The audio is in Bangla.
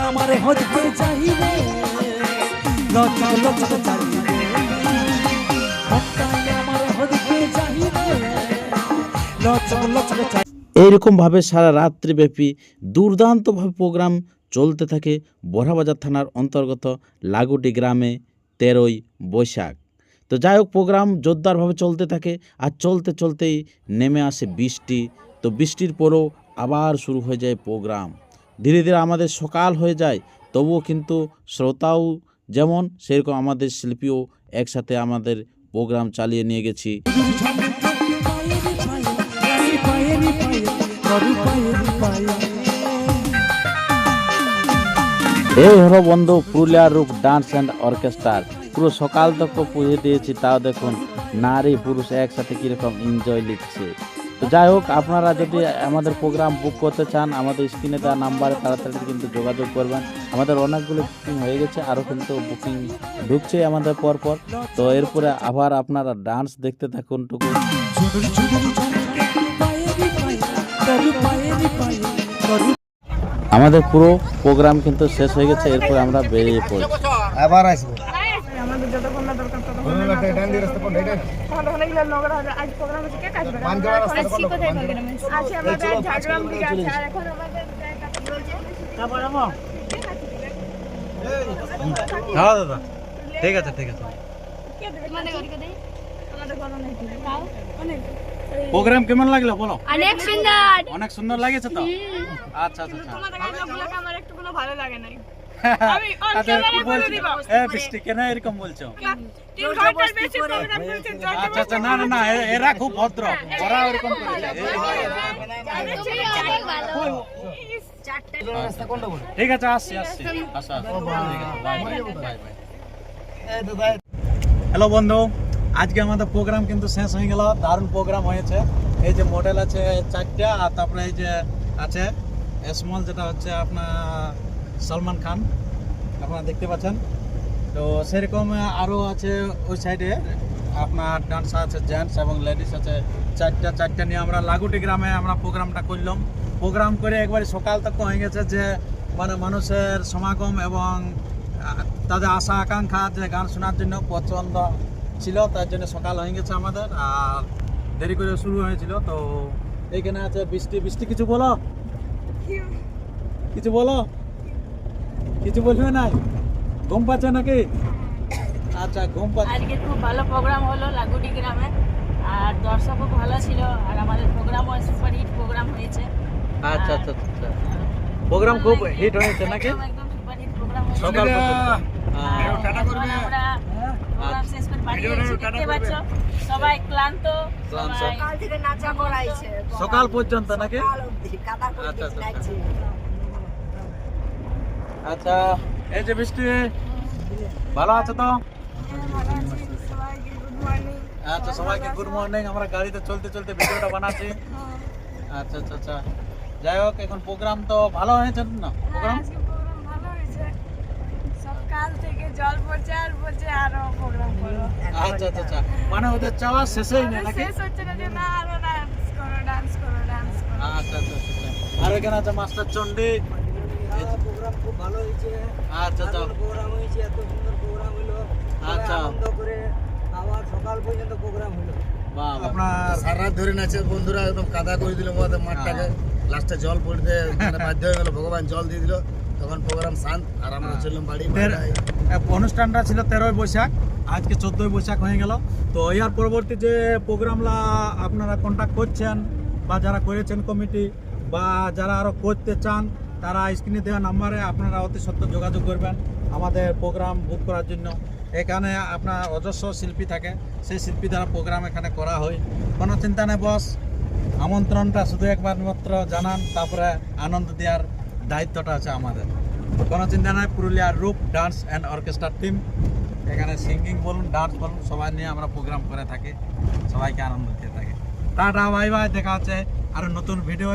আমার হতে চাইবে লচক লচক চাইবে আমার হতে চাইবে লচক লচক চাইবে। এইরকমভাবে সারা রাত্রিব্যাপী দুর্দান্তভাবে প্রোগ্রাম চলতে থাকে বড়াবাজার থানার অন্তর্গত লাগুটি গ্রামে 13ই বৈশাখ। তো যাই হোক, প্রোগ্রাম জোরদারভাবে চলতে থাকে আর চলতে চলতেই নেমে আসে বৃষ্টি। তো বৃষ্টির পরেও আবার শুরু হয়ে যায় প্রোগ্রাম। ধীরে ধীরে আমাদের সকাল হয়ে যায়, তবুও কিন্তু শ্রোতাও যেমন সেরকম আমাদের শিল্পীও একসাথে আমাদের প্রোগ্রাম চালিয়ে নিয়ে গেছি। এই হলো বন্ধু পুরুলিয়ার রূপ ডান্স অ্যান্ড অর্কেস্ট্রার। পুরো সকাল তক পুজো দিয়েছি, তাও দেখুন নারী পুরুষ একসাথে কীরকম এনজয় নিচ্ছে। তো যাই হোক, আপনারা যদি আমাদের প্রোগ্রাম বুক করতে চান আমাদের স্ক্রিনে দেওয়া নাম্বারে তাড়াতাড়ি কিন্তু যোগাযোগ করবেন। আমাদের অনেকগুলো বুকিং হয়ে গেছে, আরও কিন্তু বুকিং ঢুকছে আমাদের পরপর। তো এরপরে আবার আপনারা ডান্স দেখতে থাকুন টুকু। আমাদের পুরো প্রোগ্রাম কিন্তু শেষ হয়ে গেছে, এরপরে আমরা বেরিয়ে পড়ছি। আবার আসবো আমাদের যতক্ষণ না দরকার ততক্ষণ না ডান দিয়ে রাস্তা কোন এটা তাহলে হলে গেল নগর আজ প্রোগ্রাম হচ্ছে কে কাজ করে পানজোড়া রাস্তা কোন কোথায় প্রোগ্রাম আছে আমাদের ঝাড়গ্রাম দিকে আছে আর এখন আমাদের জায়গা বলছে তারপর আমো হ্যাঁ দাদা ঠিক আছে কে দেবে মানে গরিকে দেই আমাদের গরম নাই তাও অনেক প্রোগ্রাম কেমন লাগলো বলো? অনেক সুন্দর অনেক সুন্দর লাগেছে তো। আচ্ছা আচ্ছা আচ্ছা তোমাদের গানগুলো আমার একটু কোনো ভালো লাগে নাই। আমি আচ্ছা কি বলছো? দিব বৃষ্টি কেন এরকম বলছো? 3 ঘন্টার বেশি প্রোগ্রাম করেছে আচ্ছা আচ্ছা না না না এরা খুব ভদ্র, ওরা এরকম করে। ঠিক আছে আসছি আসছি আচ্ছা ঠিক আছে বাই বাই বাই। হ্যালো বন্ধু, আজকে আমাদের প্রোগ্রাম কিন্তু শেষ হয়ে গেল। দারুণ প্রোগ্রাম হয়েছে। এই যে মডেল আছে 4টা, আর তারপরে এই যে আছে স্মল, যেটা হচ্ছে আপনার সলমান খান, আপনারা দেখতে পাচ্ছেন। তো সেরকম আরও আছে ওই সাইডে আপনার ডান্সার আছে, জেন্টস এবং লেডিস আছে। চারটা নিয়ে আমরা লাগুটি গ্রামে আমরা প্রোগ্রামটা করলাম। প্রোগ্রাম করে একবারে সকাল তক হয়ে গেছে, যে মানে মানুষের সমাগম এবং তাদের আশা আকাঙ্ক্ষা যে গান শোনার জন্য পছন্দ ছিল, তার জন্য সকাল হয়ে গেছে আমাদের, আর দেরি করে শুরু হয়েছিল। তো এইখানে আছে বৃষ্টি কিছু বলো, কিছু বলো, কিছু বলবে না? ঘুম পাচ্ছে নাকি? আচ্ছা ঘুম পাচ্ছে। আজকে খুব ভালো প্রোগ্রাম হলো লাগুটি গ্রামে, আর দর্শকও ভালো ছিল, আর আমাদের প্রোগ্রামও সুপার হিট প্রোগ্রাম হয়েছে। আচ্ছা আচ্ছা আচ্ছা, প্রোগ্রাম খুব হিট হয়েছে নাকি? একদম সুপার হিট প্রোগ্রাম হয়েছে। সকাল আমরা প্রোগ্রাম শেষ করে বাড়ি এসেছি, দেখতে পাচ্ছ সবাই ক্লান্ত, কাল থেকে নাচা করাইছে সকাল পর্যন্ত নাকি? কাদা করে লাগছে। আচ্ছা এই যে বৃষ্টি ভালো আছে তো? সবাইকে গুড মর্নিং। আচ্ছা সবাইকে গুড মর্নিং। আমরা গাড়িতে চলতে চলতে ভিডিওটা বানাচ্ছি। আচ্ছা আচ্ছা আচ্ছা, যাই হোক, এখন প্রোগ্রাম তো ভালো হয়েছে না? প্রোগ্রাম আজকে প্রোগ্রাম ভালো হয়েছে, সকাল থেকে জল পড়ছে আর বলছে আরো প্রোগ্রাম করো। আচ্ছা আচ্ছা আচ্ছা, মানে ওদের চাওয়া শেষই নেই নাকি? শেষ হচ্ছে না যে না আরো ডান্স করো ডান্স করো ডান্স করো। আচ্ছা আচ্ছা আচ্ছা, আর এখানে আছে মাস্টার চন্ডী। প্রোগ্রাম খুব ভালো হয়েছে, আচ্ছা আচ্ছা প্রোগ্রাম হয়েছে, এত সুন্দর প্রোগ্রাম হলো। আচ্ছা আনন্দ করে আবার সকাল পর্যন্ত প্রোগ্রাম হলো। বাহ বাহ। আপনার সারা রাত ধরে নাচে বন্ধুরা একদম কাদা করে দিল আমাদের মাঠটাকে। লাস্টে জল পড়তে মানে বাধ্য হয়ে গেল, ভগবান জল দিয়ে দিল, তখন প্রোগ্রাম শান্ত, আর আমরা চললাম বাড়ি। অনুষ্ঠানটা ছিল 13ই বৈশাখ, আজকে 14ই বৈশাখ হয়ে গেল। তো এর পরবর্তী যে প্রোগ্রামলা আপনারা কন্ট্যাক্ট করছেন বা যারা করেছেন কমিটি বা যারা আরও করতে চান, তারা স্ক্রিনে দেওয়া নাম্বারে আপনারা অতি সত্ত্বর যোগাযোগ করবেন আমাদের প্রোগ্রাম বুক করার জন্য। এখানে আপনার অজস্র শিল্পী থাকে, সেই শিল্পী দ্বারা প্রোগ্রাম এখানে করা হয়। কোনো চিন্তা নেই বস, আমন্ত্রণটা শুধু একবার মাত্র জানান, তারপরে আনন্দ দেওয়ার দায়িত্বটা আছে আমাদের। কোনো চিন্তা নাই, পুরুলিয়ার রূপ ডান্স অ্যান্ড অর্কেস্ট্রা টিম এখানে সিঙ্গিং বলুন, ডান্স বলুন, সবাই নিয়ে আমরা প্রোগ্রাম করে থাকি, সবাইকে আনন্দ দিয়ে থাকি। টাটা বাই বাই, দেখা হচ্ছে আরও নতুন ভিডিও।